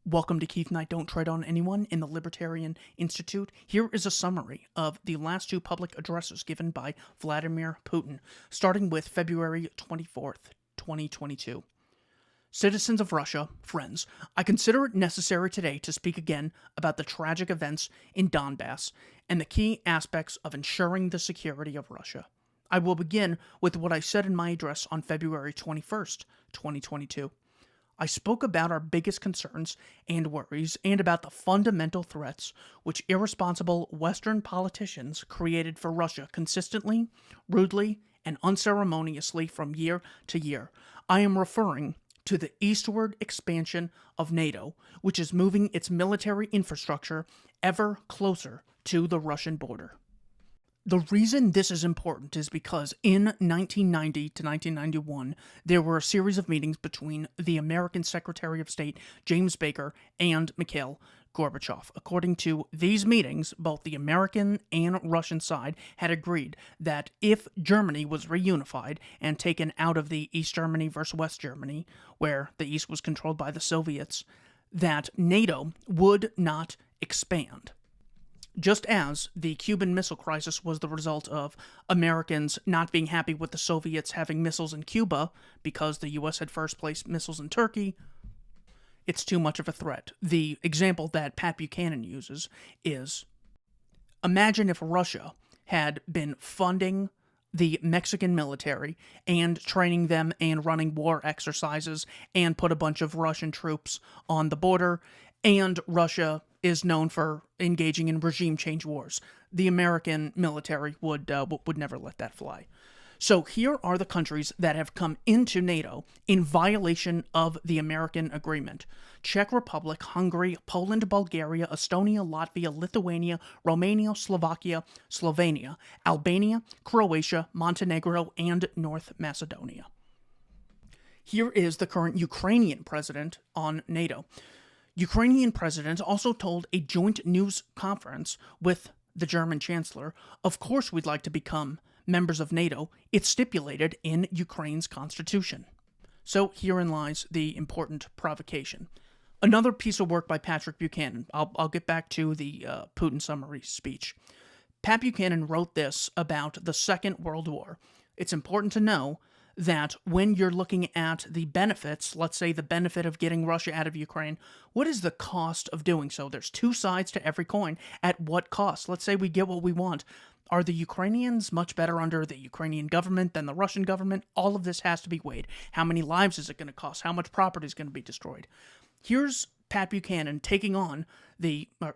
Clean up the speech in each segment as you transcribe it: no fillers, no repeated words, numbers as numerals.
Welcome to Keith Knight Don't Tread on Anyone in the Libertarian Institute. Here is a summary of the last two public addresses given by Vladimir Putin, starting with February 24th, 2022. Citizens of Russia, friends, I consider it necessary today to speak again about the tragic events in Donbass and the key aspects of ensuring the security of Russia. I will begin with what I said in my address on February 21st, 2022. I spoke about our biggest concerns and worries and about the fundamental threats which irresponsible Western politicians created for Russia consistently, rudely, and unceremoniously from year to year. I am referring to the eastward expansion of NATO, which is moving its military infrastructure ever closer to the Russian border. The reason this is important is because in 1990 to 1991, there were a series of meetings between the American Secretary of State, James Baker, and Mikhail Gorbachev. According to these meetings, both the American and Russian side had agreed that if Germany was reunified and taken out of the East Germany versus West Germany, where the East was controlled by the Soviets, that NATO would not expand. Just as the Cuban Missile Crisis was the result of Americans not being happy with the Soviets having missiles in Cuba because the U.S. had first placed missiles in Turkey, it's too much of a threat. The example that Pat Buchanan uses is, imagine if Russia had been funding the Mexican military and training them and running war exercises and put a bunch of Russian troops on the border, and Russia is known for engaging in regime change wars. The American military would never let that fly. So here are the countries that have come into NATO in violation of the American agreement: Czech Republic, Hungary, Poland, Bulgaria, Estonia, Latvia, Lithuania, Romania, Slovakia, Slovenia, Albania, Croatia, Montenegro, and North Macedonia. Here is the current Ukrainian president on NATO. Ukrainian president also told a joint news conference with the German chancellor, of course we'd like to become members of NATO. It's stipulated in Ukraine's constitution. So herein lies the important provocation. Another piece of work by Patrick Buchanan. I'll get back to the Putin summary speech. Pat Buchanan wrote this about the Second World War. It's important to know that when you're looking at the benefits, let's say the benefit of getting Russia out of Ukraine, what is the cost of doing so? There's two sides to every coin. At what cost? Let's say we get what we want. Are the Ukrainians much better under the Ukrainian government than the Russian government? All of this has to be weighed. How many lives is it going to cost? How much property is going to be destroyed? Here's Pat Buchanan taking on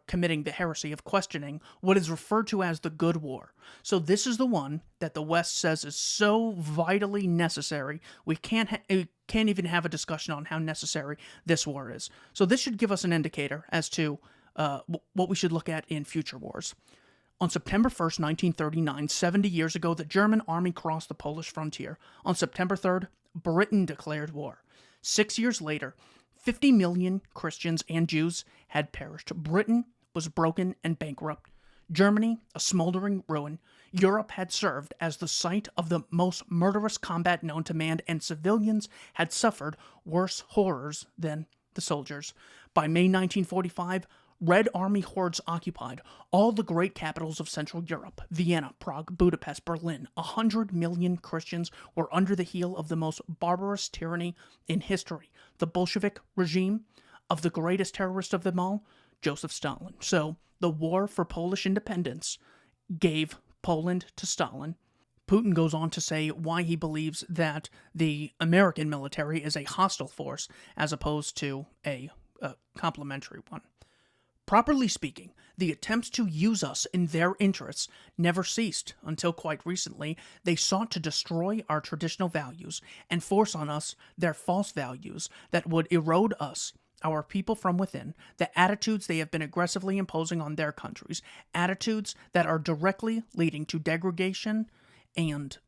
committing the heresy of questioning what is referred to as the good war. So this is the one that the West says is so vitally necessary, we can't even have a discussion on how necessary this war is. So this should give us an indicator as to what we should look at in future wars. On September 1st, 1939, 70 years ago, the German army crossed the Polish frontier. On September 3rd, Britain declared war. 6 years later, 50 million Christians and Jews had perished. Britain was broken and bankrupt. Germany, a smoldering ruin. Europe had served as the site of the most murderous combat known to man, and civilians had suffered worse horrors than the soldiers. By May 1945, Red Army hordes occupied all the great capitals of Central Europe: Vienna, Prague, Budapest, Berlin. 100 million Christians were under the heel of the most barbarous tyranny in history, the Bolshevik regime of the greatest terrorist of them all, Joseph Stalin. So the war for Polish independence gave Poland to Stalin. Putin goes on to say why he believes that the American military is a hostile force as opposed to a complementary one. Properly speaking, the attempts to use us in their interests never ceased until quite recently they sought to destroy our traditional values and force on us their false values that would erode us, our people from within, the attitudes they have been aggressively imposing on their countries, attitudes that are directly leading to degradation and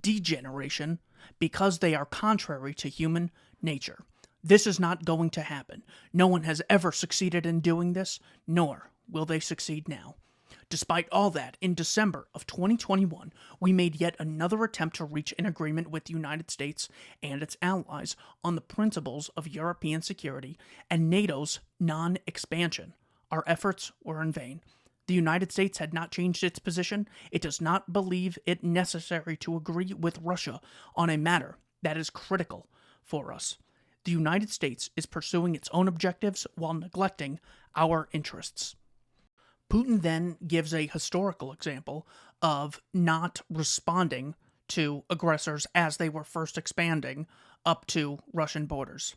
degeneration because they are contrary to human nature. This is not going to happen. No one has ever succeeded in doing this, nor will they succeed now. Despite all that, in December of 2021, we made yet another attempt to reach an agreement with the United States and its allies on the principles of European security and NATO's non-expansion. Our efforts were in vain. The United States had not changed its position. It does not believe it necessary to agree with Russia on a matter that is critical for us. The United States is pursuing its own objectives while neglecting our interests. Putin then gives a historical example of not responding to aggressors as they were first expanding up to Russian borders.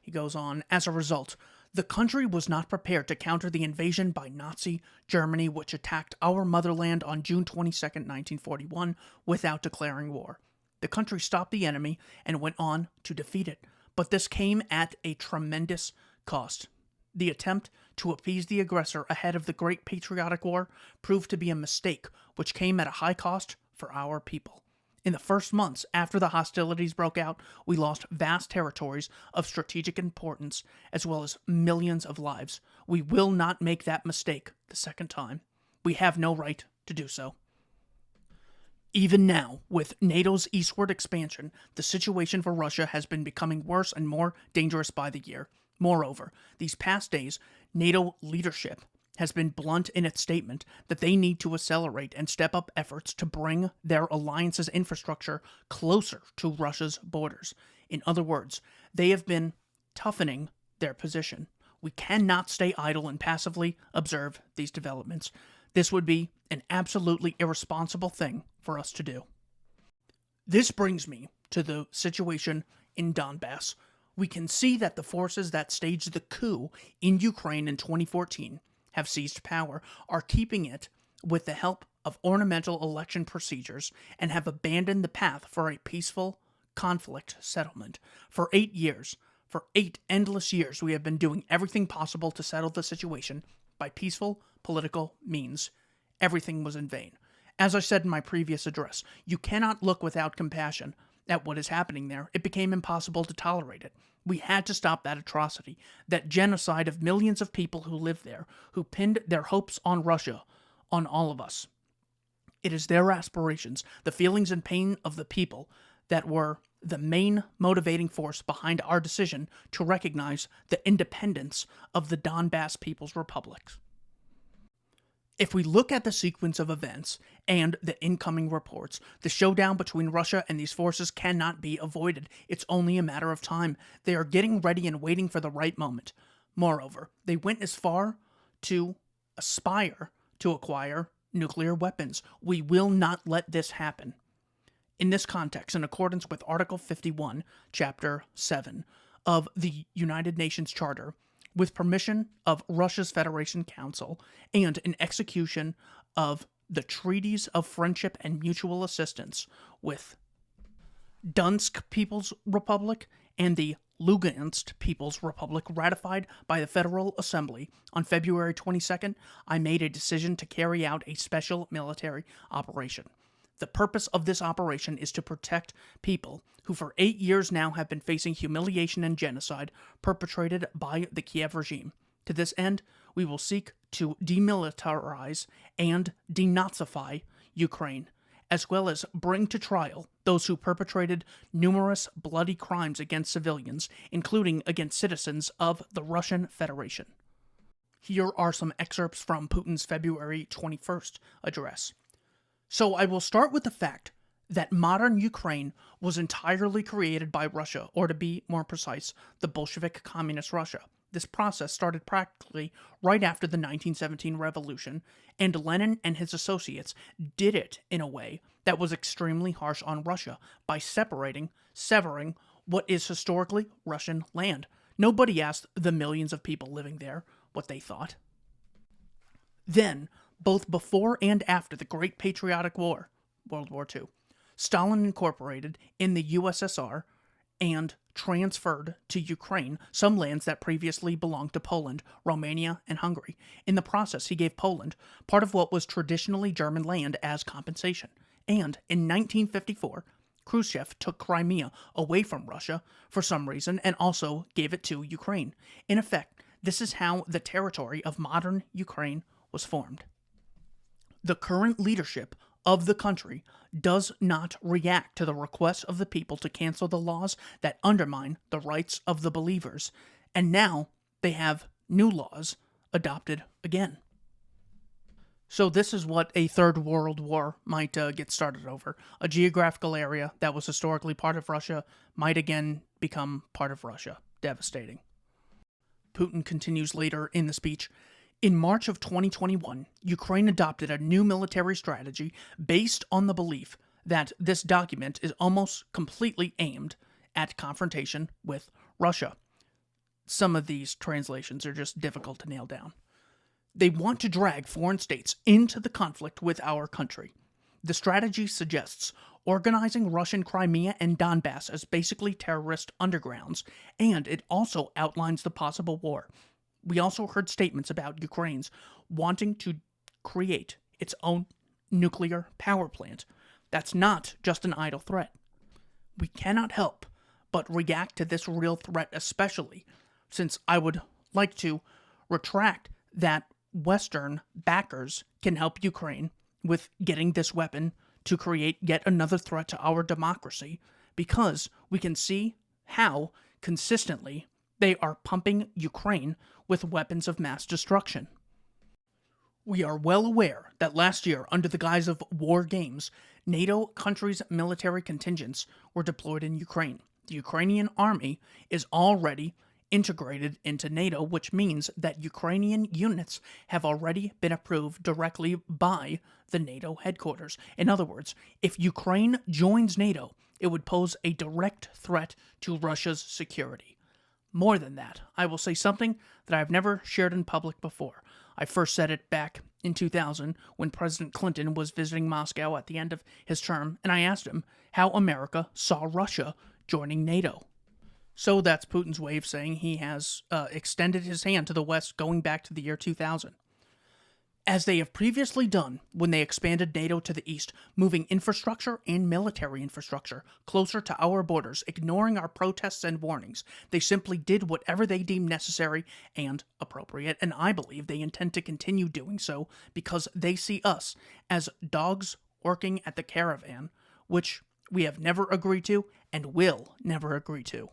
He goes on, as a result, the country was not prepared to counter the invasion by Nazi Germany, which attacked our motherland on June 22, 1941, without declaring war. The country stopped the enemy and went on to defeat it, but this came at a tremendous cost. The attempt to appease the aggressor ahead of the Great Patriotic War proved to be a mistake, which came at a high cost for our people. In the first months after the hostilities broke out, we lost vast territories of strategic importance, as well as millions of lives. We will not make that mistake the second time. We have no right to do so. Even now, with NATO's eastward expansion, the situation for Russia has been becoming worse and more dangerous by the year. Moreover, these past days, NATO leadership has been blunt in its statement that they need to accelerate and step up efforts to bring their alliance's infrastructure closer to Russia's borders. In other words, they have been toughening their position. We cannot stay idle and passively observe these developments. This would be an absolutely irresponsible thing for us to do. This brings me to the situation in Donbass. We can see that the forces that staged the coup in Ukraine in 2014 have seized power, are keeping it with the help of ornamental election procedures, and have abandoned the path for a peaceful conflict settlement. For 8 years, for 8 endless years, we have been doing everything possible to settle the situation by peaceful political means. Everything was in vain. As I said in my previous address, you cannot look without compassion at what is happening there. It became impossible to tolerate it. We had to stop that atrocity, that genocide of millions of people who live there, who pinned their hopes on Russia, on all of us. It is their aspirations, the feelings and pain of the people, that were the main motivating force behind our decision to recognize the independence of the Donbass People's Republics. If we look at the sequence of events and the incoming reports, the showdown between Russia and these forces cannot be avoided. It's only a matter of time. They are getting ready and waiting for the right moment. Moreover, they went as far to aspire to acquire nuclear weapons. We will not let this happen. In this context, in accordance with Article 51, Chapter 7 of the United Nations Charter, with permission of Russia's Federation Council and in execution of the Treaties of Friendship and Mutual Assistance with Donetsk People's Republic and the Lugansk People's Republic ratified by the Federal Assembly on February 22nd, I made a decision to carry out a special military operation. The purpose of this operation is to protect people who for 8 years now have been facing humiliation and genocide perpetrated by the Kiev regime. To this end, we will seek to demilitarize and denazify Ukraine, as well as bring to trial those who perpetrated numerous bloody crimes against civilians, including against citizens of the Russian Federation. Here are some excerpts from Putin's February 21st address. So I will start with the fact that modern Ukraine was entirely created by Russia, or to be more precise, the Bolshevik Communist Russia. This process started practically right after the 1917 revolution, and Lenin and his associates did it in a way that was extremely harsh on Russia by severing what is historically Russian land. Nobody asked the millions of people living there what they thought. Then, both before and after the Great Patriotic War, World War II, Stalin incorporated in the USSR and transferred to Ukraine some lands that previously belonged to Poland, Romania, and Hungary. In the process, he gave Poland part of what was traditionally German land as compensation. And in 1954, Khrushchev took Crimea away from Russia for some reason and also gave it to Ukraine. In effect, this is how the territory of modern Ukraine was formed. The current leadership of the country does not react to the requests of the people to cancel the laws that undermine the rights of the believers, and now they have new laws adopted again. So this is what a third world war might get started over. A geographical area that was historically part of Russia might again become part of Russia. Devastating. Putin continues later in the speech. In March of 2021, Ukraine adopted a new military strategy based on the belief that this document is almost completely aimed at confrontation with Russia. Some of these translations are just difficult to nail down. They want to drag foreign states into the conflict with our country. The strategy suggests organizing Russian Crimea and Donbass as basically terrorist undergrounds, and it also outlines the possible war. We also heard statements about Ukraine's wanting to create its own nuclear power plant. That's not just an idle threat. We cannot help but react to this real threat, especially since I would like to retract that Western backers can help Ukraine with getting this weapon to create yet another threat to our democracy, because we can see how consistently they are pumping Ukraine with weapons of mass destruction. We are well aware that last year, under the guise of war games, NATO countries' military contingents were deployed in Ukraine. The Ukrainian army is already integrated into NATO, which means that Ukrainian units have already been approved directly by the NATO headquarters. In other words, if Ukraine joins NATO, it would pose a direct threat to Russia's security. More than that, I will say something that I've never shared in public before. I first said it back in 2000 when President Clinton was visiting Moscow at the end of his term, and I asked him how America saw Russia joining NATO. So that's Putin's way of saying he has extended his hand to the West going back to the year 2000. As they have previously done when they expanded NATO to the east, moving infrastructure and military infrastructure closer to our borders, ignoring our protests and warnings, they simply did whatever they deemed necessary and appropriate, and I believe they intend to continue doing so because they see us as dogs working at the caravan, which we have never agreed to and will never agree to.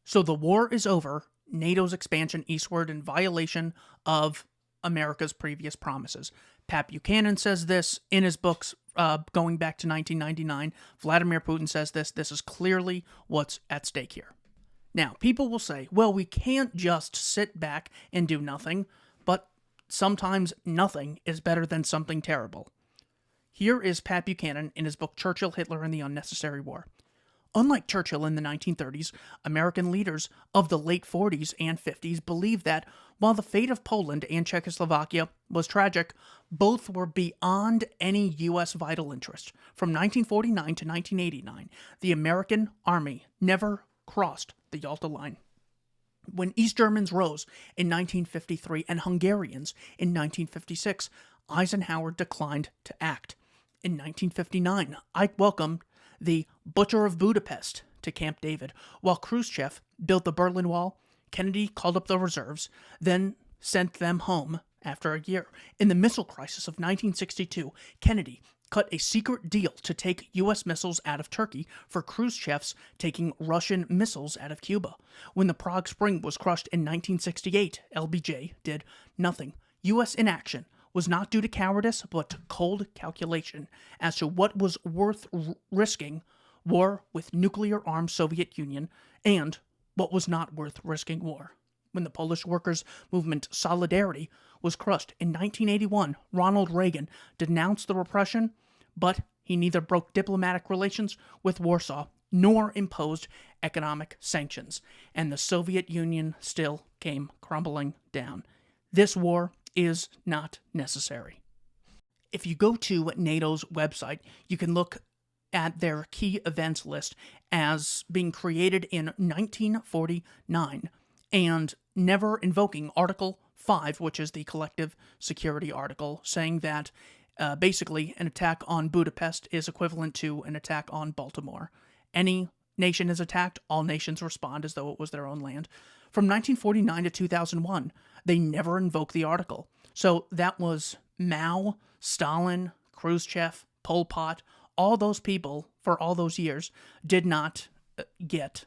So the war is over, NATO's expansion eastward in violation of America's previous promises. Pat Buchanan says this in his books going back to 1999. Vladimir Putin says this. This is clearly what's at stake here. Now, people will say, well, we can't just sit back and do nothing, but sometimes nothing is better than something terrible. Here is Pat Buchanan in his book Churchill, Hitler, and the Unnecessary War. Unlike Churchill in the 1930s, American leaders of the late 40s and 50s believed that while the fate of Poland and Czechoslovakia was tragic, both were beyond any U.S. vital interest. From 1949 to 1989, the American army never crossed the Yalta Line. When East Germans rose in 1953 and Hungarians in 1956, Eisenhower declined to act. In 1959, Ike welcomed the Butcher of Budapest to Camp David. While Khrushchev built the Berlin Wall, Kennedy called up the reserves, then sent them home after a year. In the missile crisis of 1962, Kennedy cut a secret deal to take U.S. missiles out of Turkey for Khrushchev's taking Russian missiles out of Cuba. When the Prague Spring was crushed in 1968, LBJ did nothing. U.S. inaction was not due to cowardice, but to cold calculation as to what was worth risking, war with nuclear-armed Soviet Union, and what was not worth risking war. When the Polish workers' movement Solidarity was crushed in 1981, Ronald Reagan denounced the repression, but he neither broke diplomatic relations with Warsaw nor imposed economic sanctions, and the Soviet Union still came crumbling down. This war is not necessary. If you go to NATO's website, you can look at their key events list as being created in 1949 and never invoking Article 5, which is the collective security article, saying that basically an attack on Budapest is equivalent to an attack on Baltimore. Any nation is attacked, all nations respond as though it was their own land. From 1949 to 2001, they never invoked the article. So that was Mao Stalin, Khrushchev, Pol Pot, all those people for all those years did not get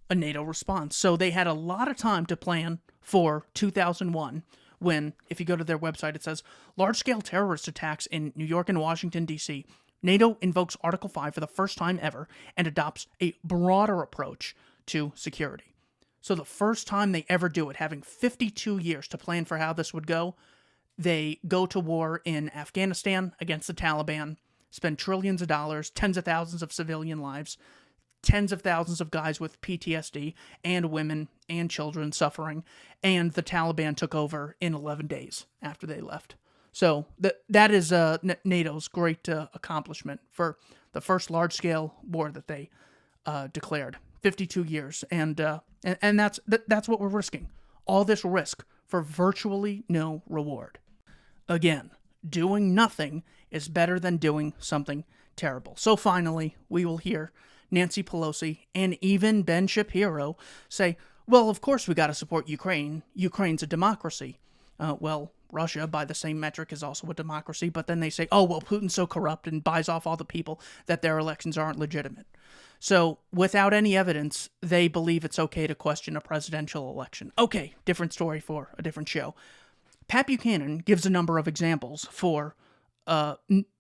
a NATO response. So they had a lot of time to plan for 2001 when, if you go to their website, it says, large-scale terrorist attacks in New York and Washington, D.C. NATO invokes Article 5 for the first time ever and adopts a broader approach to security. So the first time they ever do it, having 52 years to plan for how this would go, they go to war in Afghanistan against the Taliban, spend trillions of dollars, tens of thousands of civilian lives, tens of thousands of guys with PTSD, and women and children suffering, and the Taliban took over in 11 days after they left. So that is NATO's great accomplishment for the first large-scale war that they declared. 52 years, and that's what we're risking. All this risk for virtually no reward. Again, doing nothing is better than doing something terrible. So finally, we will hear Nancy Pelosi and even Ben Shapiro say, well, of course we got to support Ukraine. Ukraine's a democracy. Well, Russia, by the same metric, is also a democracy, but then they say, oh, well, Putin's so corrupt and buys off all the people that their elections aren't legitimate. So, without any evidence, they believe it's okay to question a presidential election. Okay, different story for a different show. Pat Buchanan gives a number of examples for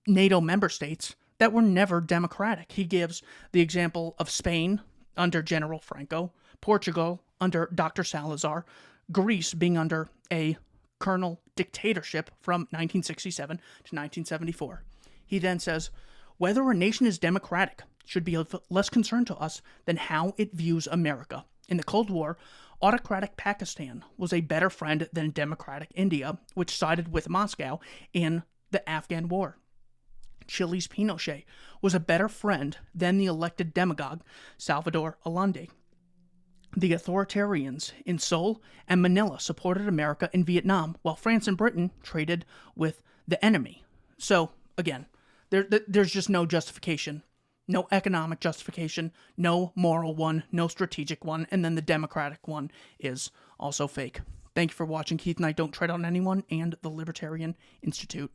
NATO member states that were never democratic. He gives the example of Spain under General Franco, Portugal under Dr. Salazar, Greece being under a colonial dictatorship from 1967 to 1974. He then says, whether a nation is democratic should be of less concern to us than how it views America. In the Cold War, autocratic Pakistan was a better friend than democratic India, which sided with Moscow in the Afghan War. Chile's Pinochet was a better friend than the elected demagogue Salvador Allende. The authoritarians in Seoul and Manila supported America in Vietnam, while France and Britain traded with the enemy. So, again, there's just no justification. No economic justification, no moral one, no strategic one, and then the democratic one is also fake. Thank you for watching Keith Knight Don't Tread on Anyone and the Libertarian Institute.